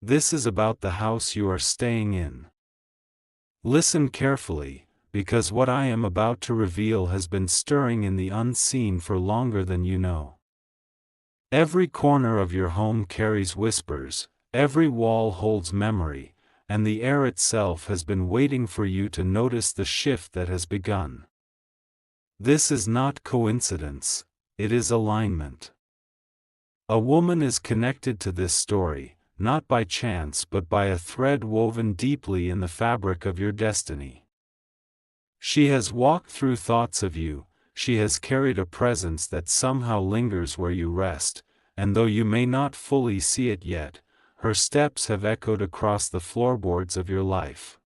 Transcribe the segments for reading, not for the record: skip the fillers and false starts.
This is about the house you are staying in. Listen carefully, because what I am about to reveal has been stirring in the unseen for longer than you know. Every corner of your home carries whispers, every wall holds memory, and the air itself has been waiting for you to notice the shift that has begun. This is not coincidence, it is alignment. A woman is connected to this story, not by chance but by a thread woven deeply in the fabric of your destiny. She has walked through thoughts of you, she has carried a presence that somehow lingers where you rest, and though you may not fully see it yet, her steps have echoed across the floorboards of your life.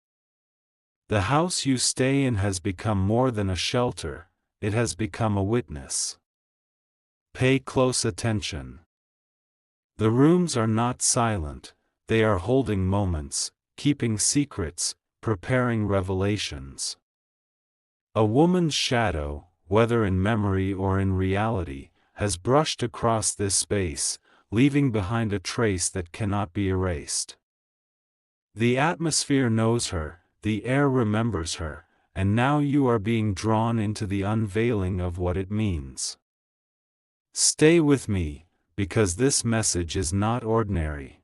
The house you stay in has become more than a shelter, it has become a witness. Pay close attention. The rooms are not silent, they are holding moments, keeping secrets, preparing revelations. A woman's shadow, whether in memory or in reality, has brushed across this space, leaving behind a trace that cannot be erased. The atmosphere knows her, the air remembers her, and now you are being drawn into the unveiling of what it means. Stay with me, because this message is not ordinary.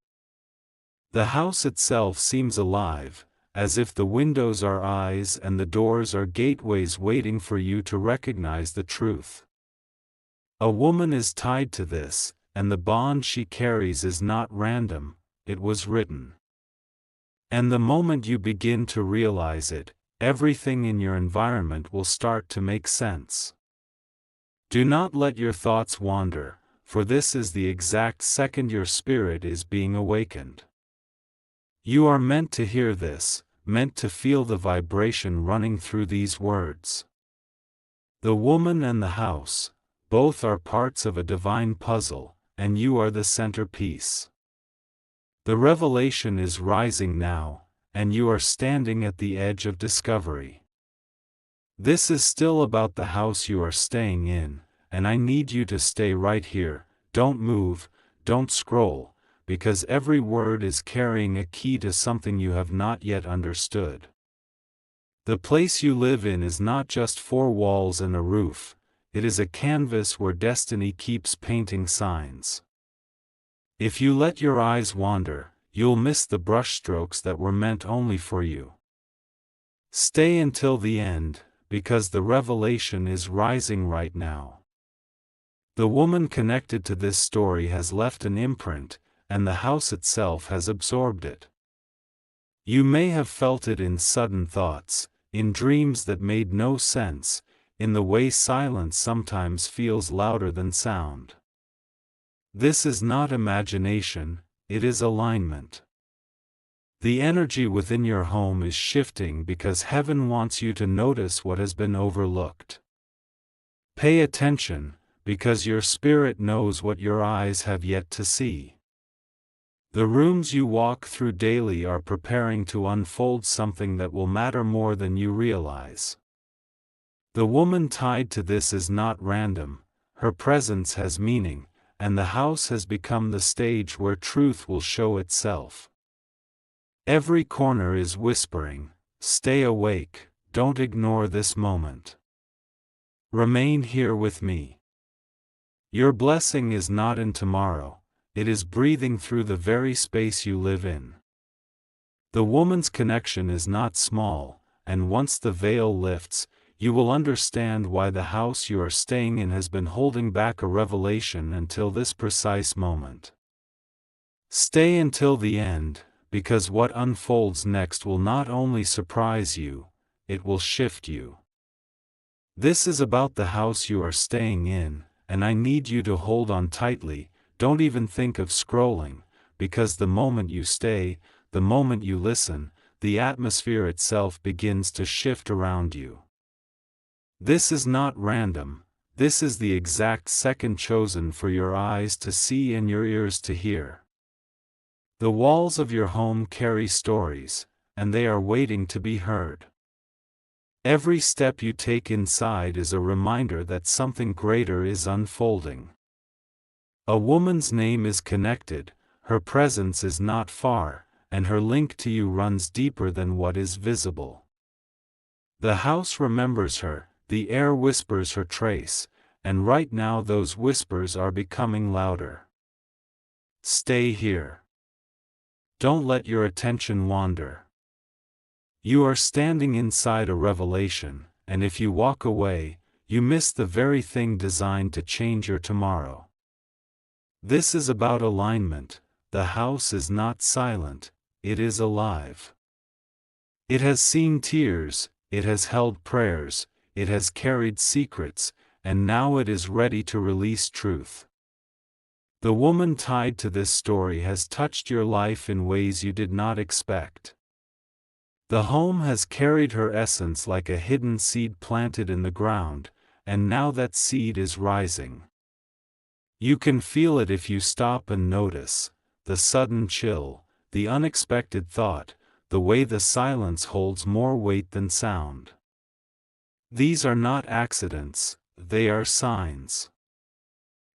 The house itself seems alive, as if the windows are eyes and the doors are gateways waiting for you to recognize the truth. A woman is tied to this, and the bond she carries is not random, it was written. And the moment you begin to realize it, everything in your environment will start to make sense. Do not let your thoughts wander, for this is the exact second your spirit is being awakened. You are meant to hear this, meant to feel the vibration running through these words. The woman and the house, both are parts of a divine puzzle, and you are the centerpiece. The revelation is rising now, and you are standing at the edge of discovery. This is still about the house you are staying in, and I need you to stay right here, don't move, don't scroll, because every word is carrying a key to something you have not yet understood. The place you live in is not just four walls and a roof, it is a canvas where destiny keeps painting signs. If you let your eyes wander, you'll miss the brushstrokes that were meant only for you. Stay until the end, because the revelation is rising right now. The woman connected to this story has left an imprint, and the house itself has absorbed it. You may have felt it in sudden thoughts, in dreams that made no sense, in the way silence sometimes feels louder than sound. This is not imagination, it is alignment. The energy within your home is shifting because heaven wants you to notice what has been overlooked. Pay attention, because your spirit knows what your eyes have yet to see. The rooms you walk through daily are preparing to unfold something that will matter more than you realize. The woman tied to this is not random, her presence has meaning, and the house has become the stage where truth will show itself. Every corner is whispering, stay awake, don't ignore this moment. Remain here with me. Your blessing is not in tomorrow, it is breathing through the very space you live in. The woman's connection is not small, and once the veil lifts, you will understand why the house you are staying in has been holding back a revelation until this precise moment. Stay until the end, because what unfolds next will not only surprise you, it will shift you. This is about the house you are staying in, and I need you to hold on tightly, don't even think of scrolling, because the moment you stay, the moment you listen, the atmosphere itself begins to shift around you. This is not random, this is the exact second chosen for your eyes to see and your ears to hear. The walls of your home carry stories, and they are waiting to be heard. Every step you take inside is a reminder that something greater is unfolding. A woman's name is connected, her presence is not far, and her link to you runs deeper than what is visible. The house remembers her, the air whispers her trace, and right now those whispers are becoming louder. Stay here. Don't let your attention wander. You are standing inside a revelation, and if you walk away, you miss the very thing designed to change your tomorrow. This is about alignment. The house is not silent, it is alive. It has seen tears, it has held prayers, it has carried secrets, and now it is ready to release truth. The woman tied to this story has touched your life in ways you did not expect. The home has carried her essence like a hidden seed planted in the ground, and now that seed is rising. You can feel it if you stop and notice, the sudden chill, the unexpected thought, the way the silence holds more weight than sound. These are not accidents, they are signs.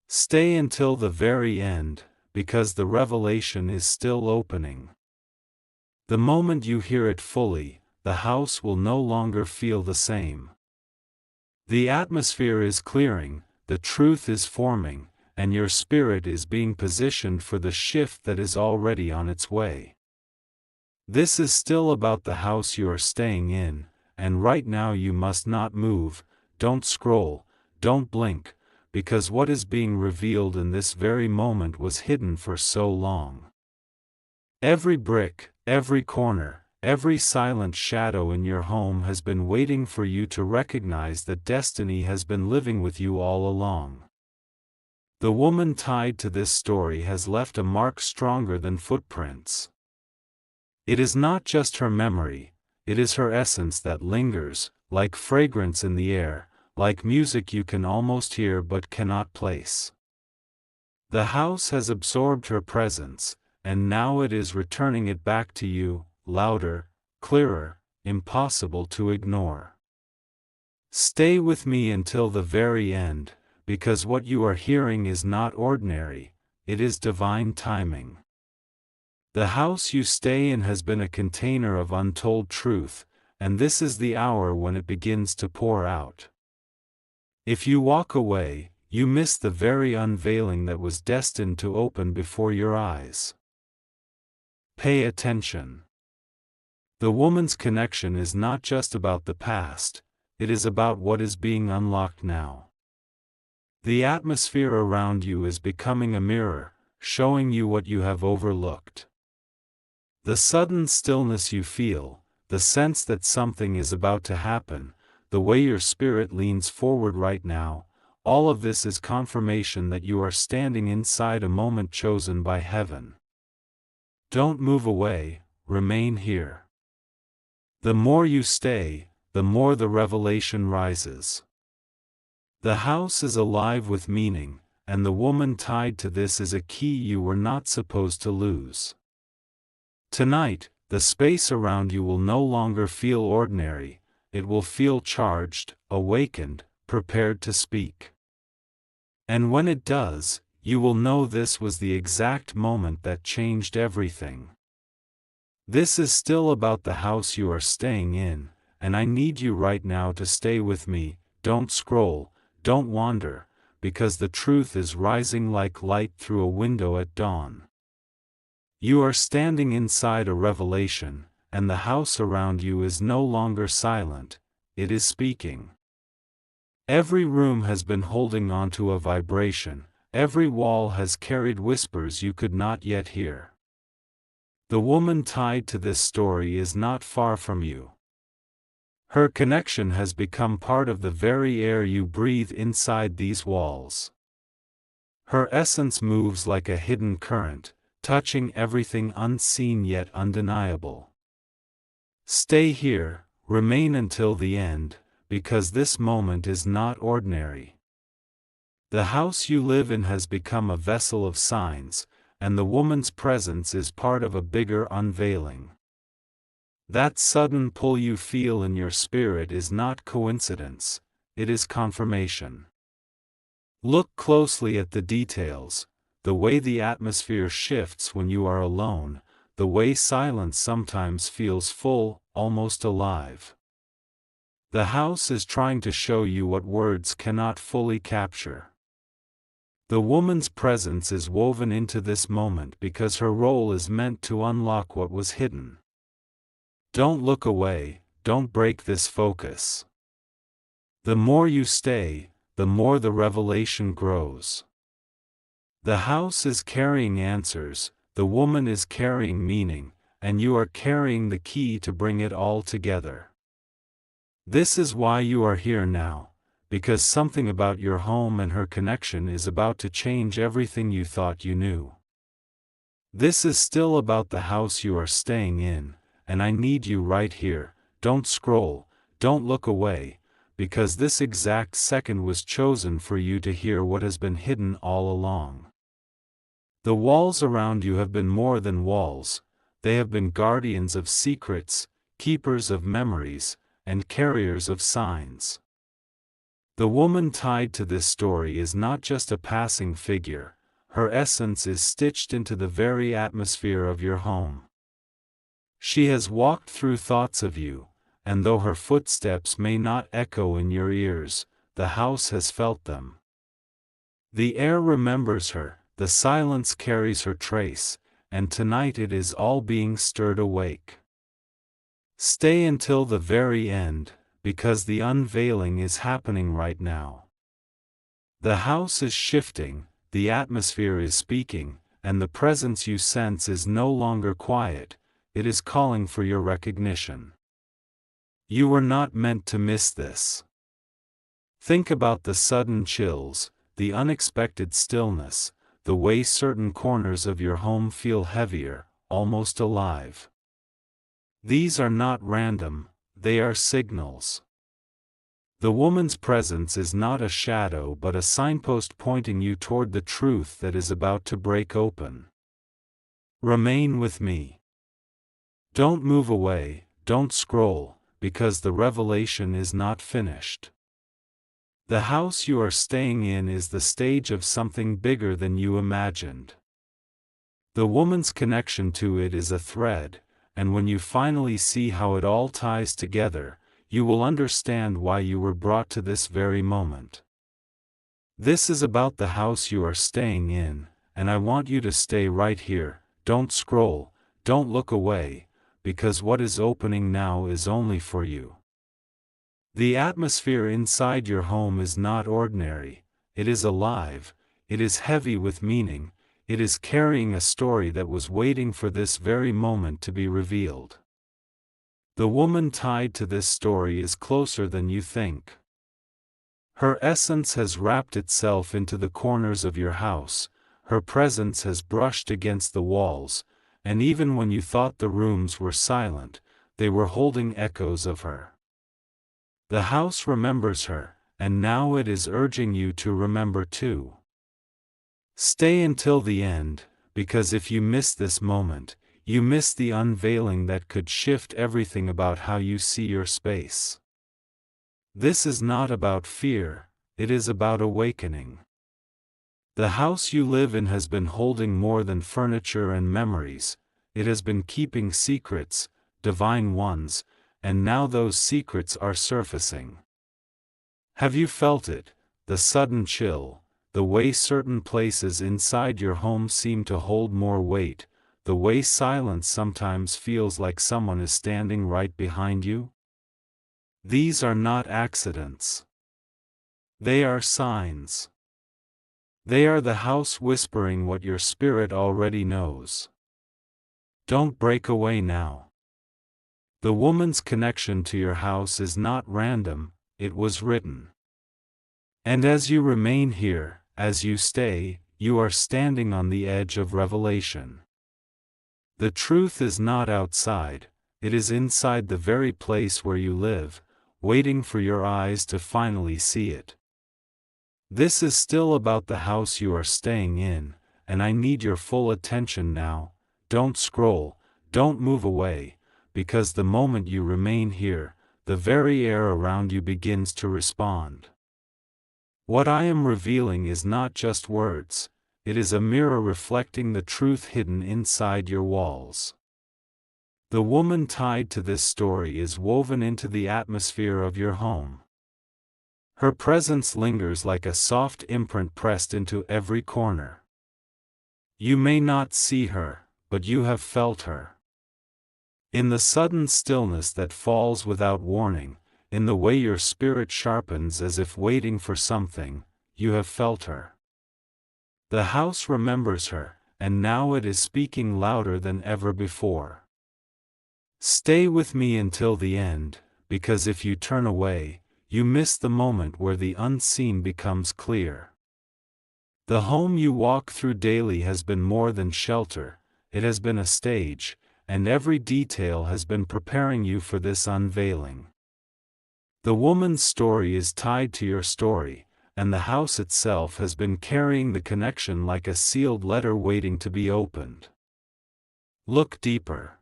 Stay until the very end, because the revelation is still opening. The moment you hear it fully, the house will no longer feel the same. The atmosphere is clearing, the truth is forming, and your spirit is being positioned for the shift that is already on its way. This is still about the house you are staying in, and right now you must not move, don't scroll, don't blink, because what is being revealed in this very moment was hidden for so long. Every brick, every corner, every silent shadow in your home has been waiting for you to recognize that destiny has been living with you all along. The woman tied to this story has left a mark stronger than footprints. It is not just her memory, it is her essence that lingers, like fragrance in the air, like music you can almost hear but cannot place. The house has absorbed her presence, and now it is returning it back to you, louder, clearer, impossible to ignore. Stay with me until the very end, because what you are hearing is not ordinary, it is divine timing. The house you stay in has been a container of untold truth, and this is the hour when it begins to pour out. If you walk away, you miss the very unveiling that was destined to open before your eyes. Pay attention. The woman's connection is not just about the past, it is about what is being unlocked now. The atmosphere around you is becoming a mirror, showing you what you have overlooked. The sudden stillness you feel, the sense that something is about to happen, the way your spirit leans forward right now, all of this is confirmation that you are standing inside a moment chosen by heaven. Don't move away, remain here. The more you stay, the more the revelation rises. The house is alive with meaning, and the woman tied to this is a key you were not supposed to lose. Tonight, the space around you will no longer feel ordinary, it will feel charged, awakened, prepared to speak. And when it does, you will know this was the exact moment that changed everything. This is still about the house you are staying in, and I need you right now to stay with me, don't scroll, don't wander, because the truth is rising like light through a window at dawn. You are standing inside a revelation, and the house around you is no longer silent, it is speaking. Every room has been holding onto a vibration, every wall has carried whispers you could not yet hear. The woman tied to this story is not far from you. Her connection has become part of the very air you breathe inside these walls. Her essence moves like a hidden current, touching everything unseen yet undeniable. Stay here, remain until the end, because this moment is not ordinary. The house you live in has become a vessel of signs, and the woman's presence is part of a bigger unveiling. That sudden pull you feel in your spirit is not coincidence, it is confirmation. Look closely at the details, the way the atmosphere shifts when you are alone, the way silence sometimes feels full, almost alive. The house is trying to show you what words cannot fully capture. The woman's presence is woven into this moment because her role is meant to unlock what was hidden. Don't look away, don't break this focus. The more you stay, the more the revelation grows. The house is carrying answers, the woman is carrying meaning, and you are carrying the key to bring it all together. This is why you are here now, because something about your home and her connection is about to change everything you thought you knew. This is still about the house you are staying in, and I need you right here. Don't scroll, don't look away, because this exact second was chosen for you to hear what has been hidden all along. The walls around you have been more than walls, they have been guardians of secrets, keepers of memories, and carriers of signs. The woman tied to this story is not just a passing figure, her essence is stitched into the very atmosphere of your home. She has walked through thoughts of you, and though her footsteps may not echo in your ears, the house has felt them. The air remembers her, the silence carries her trace, and tonight it is all being stirred awake. Stay until the very end, because the unveiling is happening right now. The house is shifting, the atmosphere is speaking, and the presence you sense is no longer quiet, it is calling for your recognition. You were not meant to miss this. Think about the sudden chills, the unexpected stillness, the way certain corners of your home feel heavier, almost alive. These are not random, they are signals. The woman's presence is not a shadow but a signpost pointing you toward the truth that is about to break open. Remain with me. Don't move away, don't scroll, because the revelation is not finished. The house you are staying in is the stage of something bigger than you imagined. The woman's connection to it is a thread, and when you finally see how it all ties together, you will understand why you were brought to this very moment. This is about the house you are staying in, and I want you to stay right here, don't scroll, don't look away, because what is opening now is only for you. The atmosphere inside your home is not ordinary, it is alive, it is heavy with meaning, it is carrying a story that was waiting for this very moment to be revealed. The woman tied to this story is closer than you think. Her essence has wrapped itself into the corners of your house, her presence has brushed against the walls, and even when you thought the rooms were silent, they were holding echoes of her. The house remembers her, and now it is urging you to remember too. Stay until the end, because if you miss this moment, you miss the unveiling that could shift everything about how you see your space. This is not about fear, it is about awakening. The house you live in has been holding more than furniture and memories, it has been keeping secrets, divine ones, and now those secrets are surfacing. Have you felt it, the sudden chill, the way certain places inside your home seem to hold more weight, the way silence sometimes feels like someone is standing right behind you? These are not accidents. They are signs. They are the house whispering what your spirit already knows. Don't break away now. The woman's connection to your house is not random, it was written. And as you remain here, as you stay, you are standing on the edge of revelation. The truth is not outside, it is inside the very place where you live, waiting for your eyes to finally see it. This is still about the house you are staying in, and I need your full attention now. Don't scroll, don't move away, because the moment you remain here, the very air around you begins to respond. What I am revealing is not just words, it is a mirror reflecting the truth hidden inside your walls. The woman tied to this story is woven into the atmosphere of your home. Her presence lingers like a soft imprint pressed into every corner. You may not see her, but you have felt her. In the sudden stillness that falls without warning, in the way your spirit sharpens as if waiting for something, you have felt her. The house remembers her, and now it is speaking louder than ever before. Stay with me until the end, because if you turn away, you miss the moment where the unseen becomes clear. The home you walk through daily has been more than shelter, it has been a stage, and every detail has been preparing you for this unveiling. The woman's story is tied to your story, and the house itself has been carrying the connection like a sealed letter waiting to be opened. Look deeper.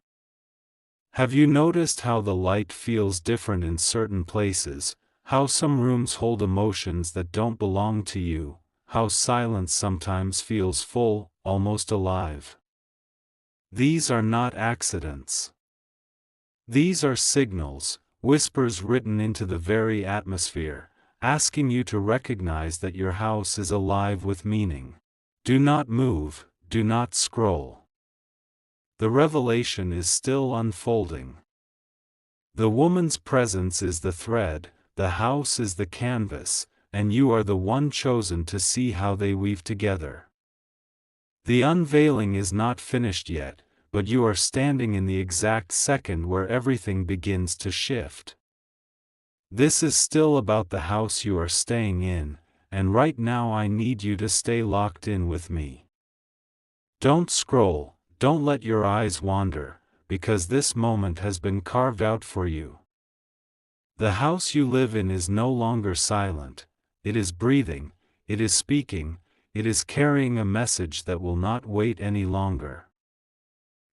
Have you noticed how the light feels different in certain places, how some rooms hold emotions that don't belong to you, how silence sometimes feels full, almost alive? These are not accidents. These are signals, whispers written into the very atmosphere, asking you to recognize that your house is alive with meaning. Do not move, do not scroll. The revelation is still unfolding. The woman's presence is the thread, the house is the canvas, and you are the one chosen to see how they weave together. The unveiling is not finished yet, but you are standing in the exact second where everything begins to shift. This is still about the house you are staying in, and right now I need you to stay locked in with me. Don't scroll, don't let your eyes wander, because this moment has been carved out for you. The house you live in is no longer silent, it is breathing, it is speaking, it is carrying a message that will not wait any longer.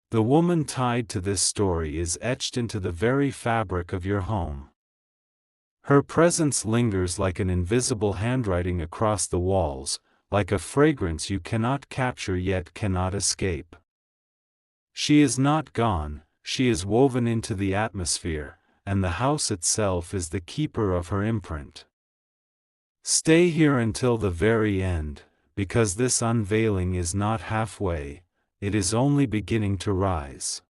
The woman tied to this story is etched into the very fabric of your home. Her presence lingers like an invisible handwriting across the walls, like a fragrance you cannot capture yet cannot escape. She is not gone, she is woven into the atmosphere, and the house itself is the keeper of her imprint. Stay here until the very end, because this unveiling is not halfway, it is only beginning to rise.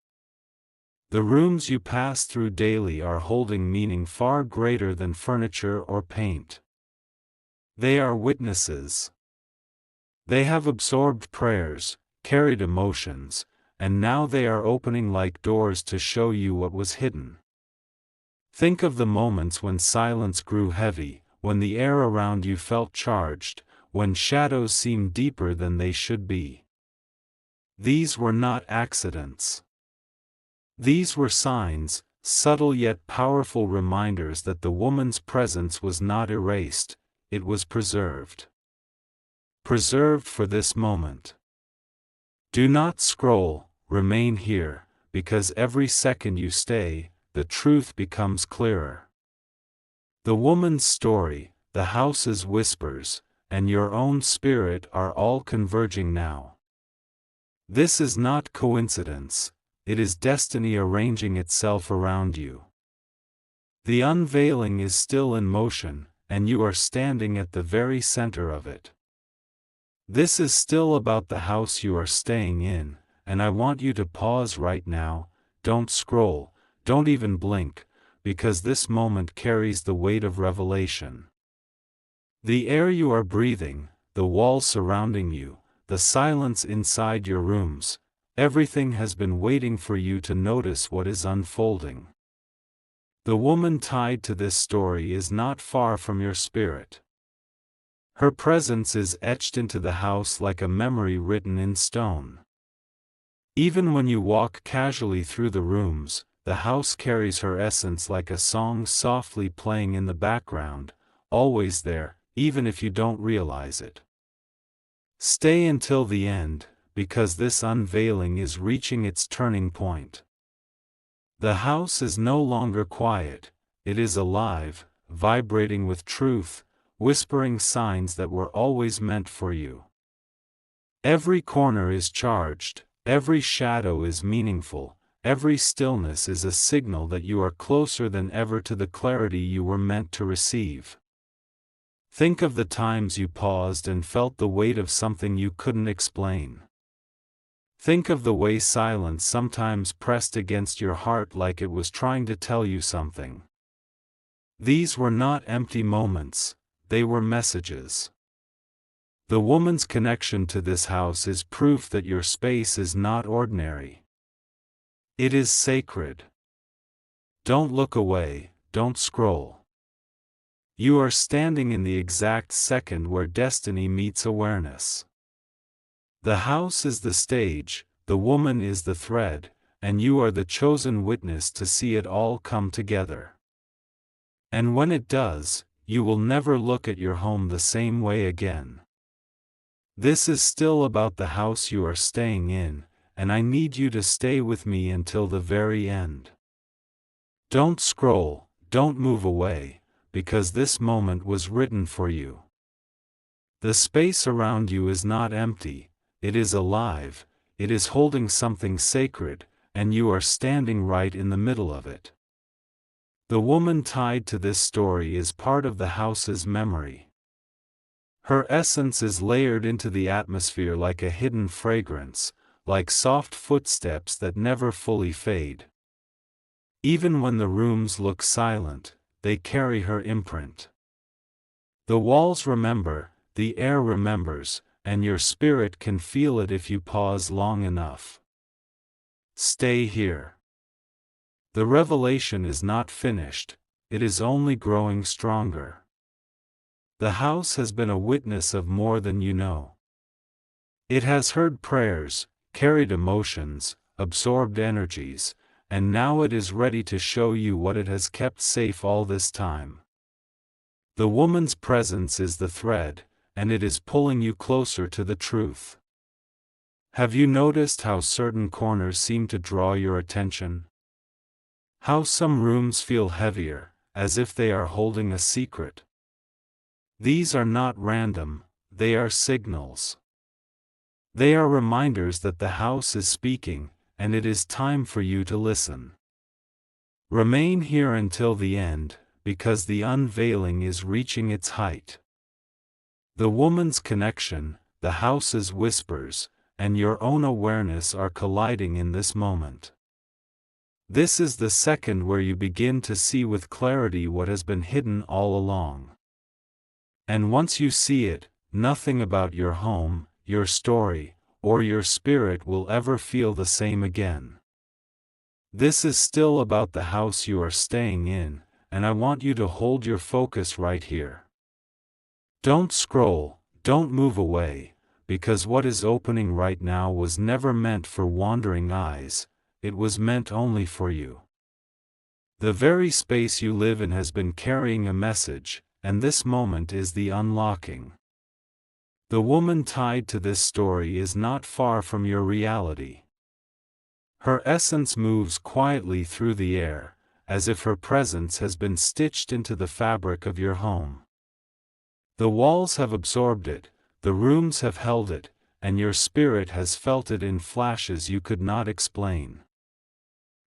The rooms you pass through daily are holding meaning far greater than furniture or paint. They are witnesses. They have absorbed prayers, carried emotions, and now they are opening like doors to show you what was hidden. Think of the moments when silence grew heavy, when the air around you felt charged, when shadows seemed deeper than they should be. These were not accidents. These were signs, subtle yet powerful reminders that the woman's presence was not erased, it was preserved. Preserved for this moment. Do not scroll, remain here, because every second you stay, the truth becomes clearer. The woman's story, the house's whispers, and your own spirit are all converging now. This is not coincidence, it is destiny arranging itself around you. The unveiling is still in motion, and you are standing at the very center of it. This is still about the house you are staying in, and I want you to pause right now, don't scroll, don't even blink, because this moment carries the weight of revelation. The air you are breathing, the walls surrounding you, the silence inside your rooms, everything has been waiting for you to notice what is unfolding. The woman tied to this story is not far from your spirit. Her presence is etched into the house like a memory written in stone. Even when you walk casually through the rooms, the house carries her essence like a song softly playing in the background, always there, even if you don't realize it. Stay until the end, because this unveiling is reaching its turning point. The house is no longer quiet, it is alive, vibrating with truth, whispering signs that were always meant for you. Every corner is charged, every shadow is meaningful, every stillness is a signal that you are closer than ever to the clarity you were meant to receive. Think of the times you paused and felt the weight of something you couldn't explain. Think of the way silence sometimes pressed against your heart like it was trying to tell you something. These were not empty moments, they were messages. The woman's connection to this house is proof that your space is not ordinary. It is sacred. Don't look away, don't scroll. You are standing in the exact second where destiny meets awareness. The house is the stage, the woman is the thread, and you are the chosen witness to see it all come together. And when it does, you will never look at your home the same way again. This is still about the house you are staying in, and I need you to stay with me until the very end. Don't scroll, don't move away, because this moment was written for you. The space around you is not empty, it is alive, it is holding something sacred, and you are standing right in the middle of it. The woman tied to this story is part of the house's memory. Her essence is layered into the atmosphere like a hidden fragrance, like soft footsteps that never fully fade. Even when the rooms look silent, they carry her imprint. The walls remember, the air remembers, and your spirit can feel it if you pause long enough. Stay here. The revelation is not finished, it is only growing stronger. The house has been a witness of more than you know. It has heard prayers, carried emotions, absorbed energies, and now it is ready to show you what it has kept safe all this time. The woman's presence is the thread, and it is pulling you closer to the truth. Have you noticed how certain corners seem to draw your attention? How some rooms feel heavier, as if they are holding a secret? These are not random, they are signals. They are reminders that the house is speaking, and it is time for you to listen. Remain here until the end, because the unveiling is reaching its height. The woman's connection, the house's whispers, and your own awareness are colliding in this moment. This is the second where you begin to see with clarity what has been hidden all along. And once you see it, nothing about your home, your story, or your spirit will ever feel the same again. This is still about the house you are staying in, and I want you to hold your focus right here. Don't scroll, don't move away, because what is opening right now was never meant for wandering eyes, it was meant only for you. The very space you live in has been carrying a message, and this moment is the unlocking. The woman tied to this story is not far from your reality. Her essence moves quietly through the air, as if her presence has been stitched into the fabric of your home. The walls have absorbed it, the rooms have held it, and your spirit has felt it in flashes you could not explain.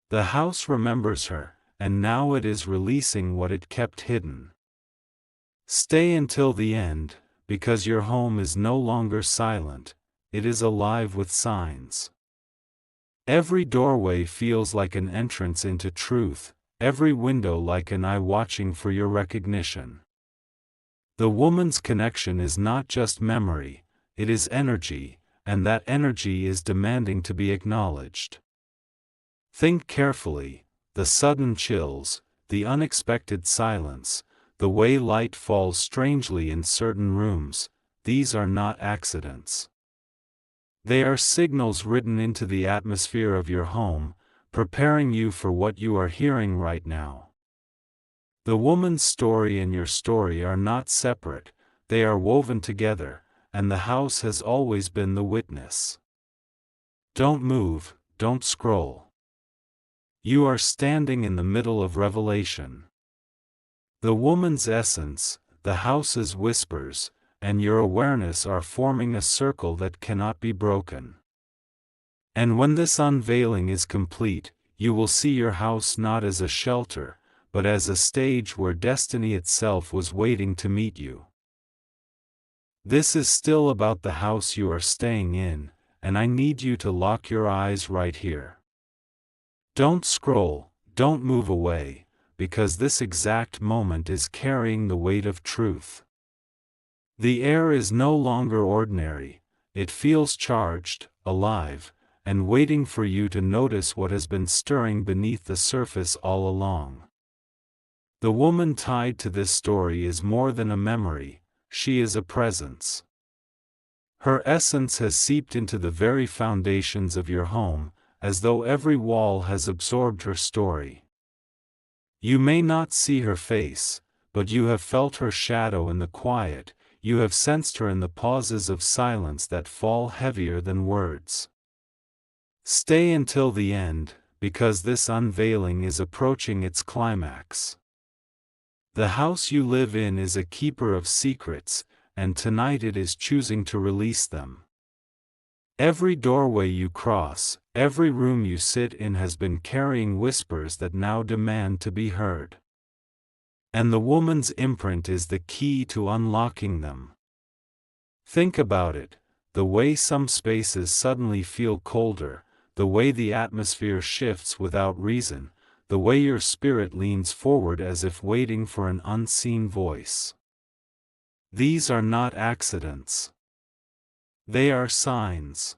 The house remembers her, and now it is releasing what it kept hidden. Stay until the end, because your home is no longer silent, it is alive with signs. Every doorway feels like an entrance into truth, every window like an eye watching for your recognition. The woman's connection is not just memory, it is energy, and that energy is demanding to be acknowledged. Think carefully, the sudden chills, the unexpected silence, the way light falls strangely in certain rooms, these are not accidents. They are signals written into the atmosphere of your home, preparing you for what you are hearing right now. The woman's story and your story are not separate, they are woven together, and the house has always been the witness. Don't move, don't scroll. You are standing in the middle of revelation. The woman's essence, the house's whispers, and your awareness are forming a circle that cannot be broken. And when this unveiling is complete, you will see your house not as a shelter, but as a stage where destiny itself was waiting to meet you. This is still about the house you are staying in, and I need you to lock your eyes right here. Don't scroll, don't move away, because this exact moment is carrying the weight of truth. The air is no longer ordinary, it feels charged, alive, and waiting for you to notice what has been stirring beneath the surface all along. The woman tied to this story is more than a memory, she is a presence. Her essence has seeped into the very foundations of your home, as though every wall has absorbed her story. You may not see her face, but you have felt her shadow in the quiet, you have sensed her in the pauses of silence that fall heavier than words. Stay until the end, because this unveiling is approaching its climax. The house you live in is a keeper of secrets, and tonight it is choosing to release them. Every doorway you cross, every room you sit in has been carrying whispers that now demand to be heard. And the woman's imprint is the key to unlocking them. Think about it, the way some spaces suddenly feel colder, the way the atmosphere shifts without reason, the way your spirit leans forward as if waiting for an unseen voice. These are not accidents. They are signs.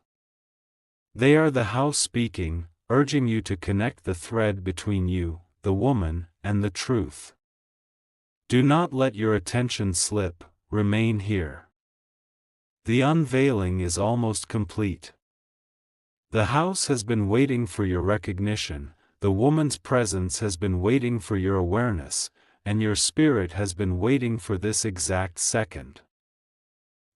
They are the house speaking, urging you to connect the thread between you, the woman, and the truth. Do not let your attention slip, remain here. The unveiling is almost complete. The house has been waiting for your recognition, the woman's presence has been waiting for your awareness, and your spirit has been waiting for this exact second.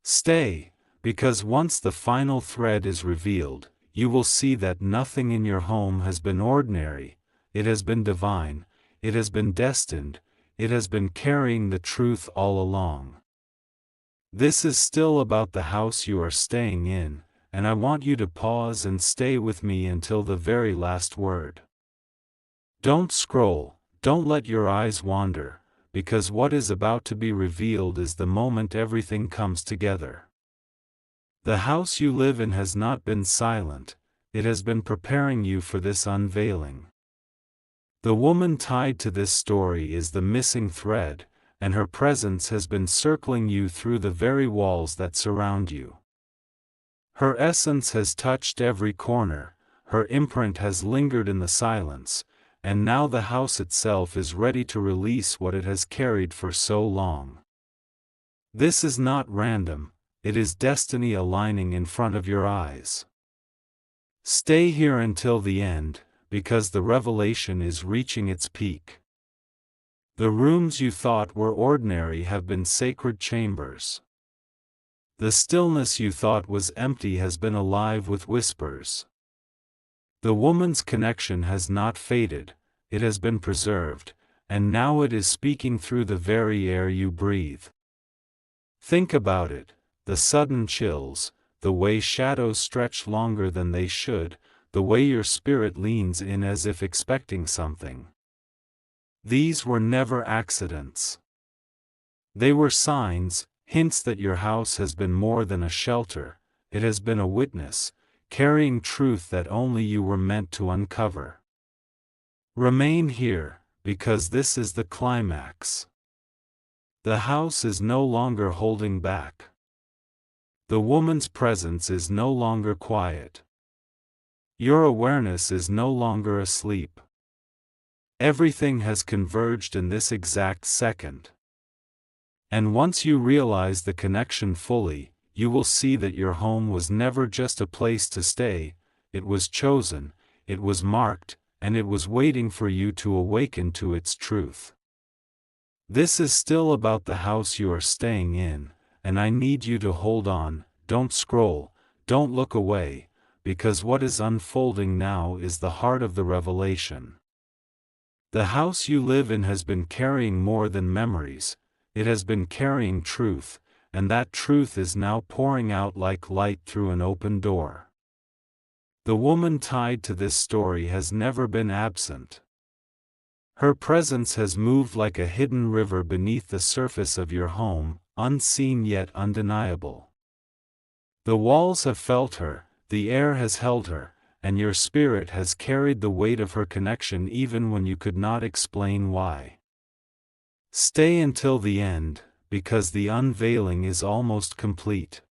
Stay, because once the final thread is revealed, you will see that nothing in your home has been ordinary, it has been divine, it has been destined, it has been carrying the truth all along. This is still about the house you are staying in, and I want you to pause and stay with me until the very last word. Don't scroll, don't let your eyes wander, because what is about to be revealed is the moment everything comes together. The house you live in has not been silent, it has been preparing you for this unveiling. The woman tied to this story is the missing thread, and her presence has been circling you through the very walls that surround you. Her essence has touched every corner, her imprint has lingered in the silence, and now the house itself is ready to release what it has carried for so long. This is not random, it is destiny aligning in front of your eyes. Stay here until the end, because the revelation is reaching its peak. The rooms you thought were ordinary have been sacred chambers. The stillness you thought was empty has been alive with whispers. The woman's connection has not faded, it has been preserved, and now it is speaking through the very air you breathe. Think about it, the sudden chills, the way shadows stretch longer than they should, the way your spirit leans in as if expecting something. These were never accidents. They were signs, hints that your house has been more than a shelter, it has been a witness, carrying truth that only you were meant to uncover. Remain here, because this is the climax. The house is no longer holding back. The woman's presence is no longer quiet. Your awareness is no longer asleep. Everything has converged in this exact second. And once you realize the connection fully, you will see that your home was never just a place to stay, it was chosen, it was marked, and it was waiting for you to awaken to its truth. This is still about the house you are staying in, and I need you to hold on, don't scroll, don't look away, because what is unfolding now is the heart of the revelation. The house you live in has been carrying more than memories, it has been carrying truth, and that truth is now pouring out like light through an open door. The woman tied to this story has never been absent. Her presence has moved like a hidden river beneath the surface of your home, unseen yet undeniable. The walls have felt her, the air has held her, and your spirit has carried the weight of her connection even when you could not explain why. Stay until the end, because the unveiling is almost complete.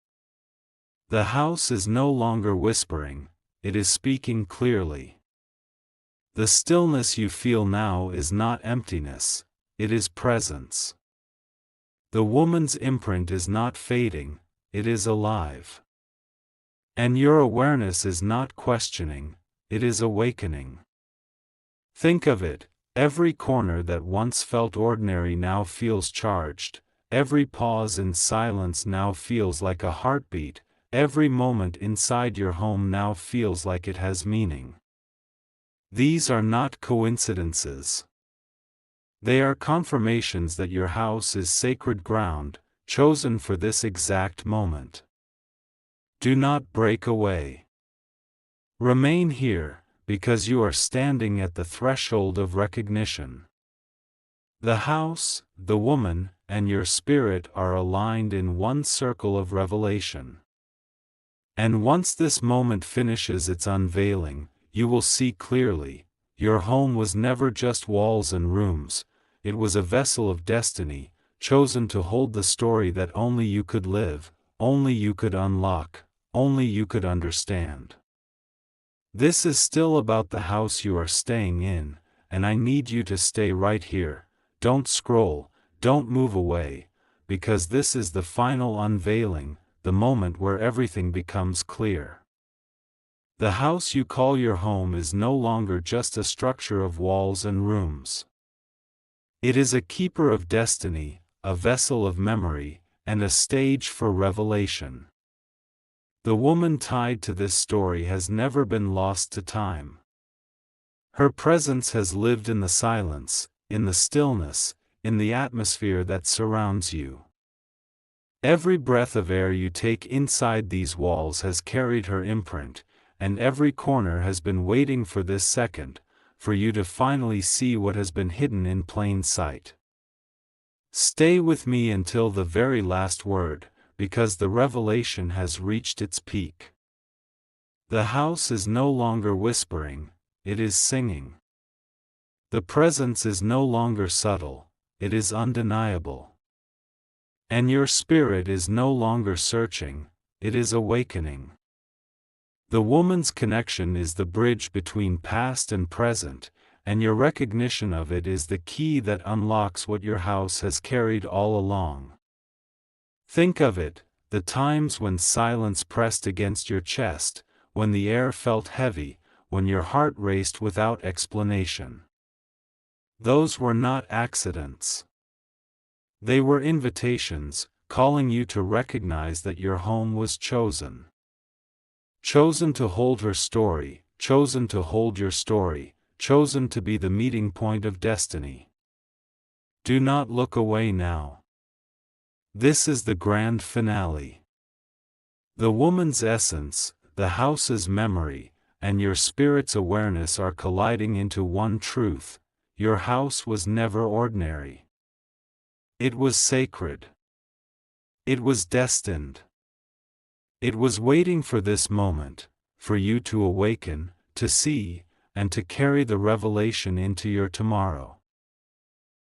The house is no longer whispering, it is speaking clearly. The stillness you feel now is not emptiness, it is presence. The woman's imprint is not fading, it is alive. And your awareness is not questioning, it is awakening. Think of it, every corner that once felt ordinary now feels charged, every pause in silence now feels like a heartbeat, every moment inside your home now feels like it has meaning. These are not coincidences. They are confirmations that your house is sacred ground, chosen for this exact moment. Do not break away. Remain here, because you are standing at the threshold of recognition. The house, the woman, and your spirit are aligned in one circle of revelation. And once this moment finishes its unveiling, you will see clearly, your home was never just walls and rooms, it was a vessel of destiny, chosen to hold the story that only you could live, only you could unlock, only you could understand. This is still about the house you are staying in, and I need you to stay right here. Don't scroll, don't move away, because this is the final unveiling, the moment where everything becomes clear. The house you call your home is no longer just a structure of walls and rooms. It is a keeper of destiny, a vessel of memory, and a stage for revelation. The woman tied to this story has never been lost to time. Her presence has lived in the silence, in the stillness, in the atmosphere that surrounds you. Every breath of air you take inside these walls has carried her imprint, and every corner has been waiting for this second, for you to finally see what has been hidden in plain sight. Stay with me until the very last word, because the revelation has reached its peak. The house is no longer whispering, it is singing. The presence is no longer subtle, it is undeniable. And your spirit is no longer searching, it is awakening. The woman's connection is the bridge between past and present, and your recognition of it is the key that unlocks what your house has carried all along. Think of it, the times when silence pressed against your chest, when the air felt heavy, when your heart raced without explanation. Those were not accidents. They were invitations, calling you to recognize that your home was chosen. Chosen to hold her story, chosen to hold your story, chosen to be the meeting point of destiny. Do not look away now. This is the grand finale. The woman's essence, the house's memory, and your spirit's awareness are colliding into one truth: your house was never ordinary. It was sacred. It was destined. It was waiting for this moment, for you to awaken, to see, and to carry the revelation into your tomorrow.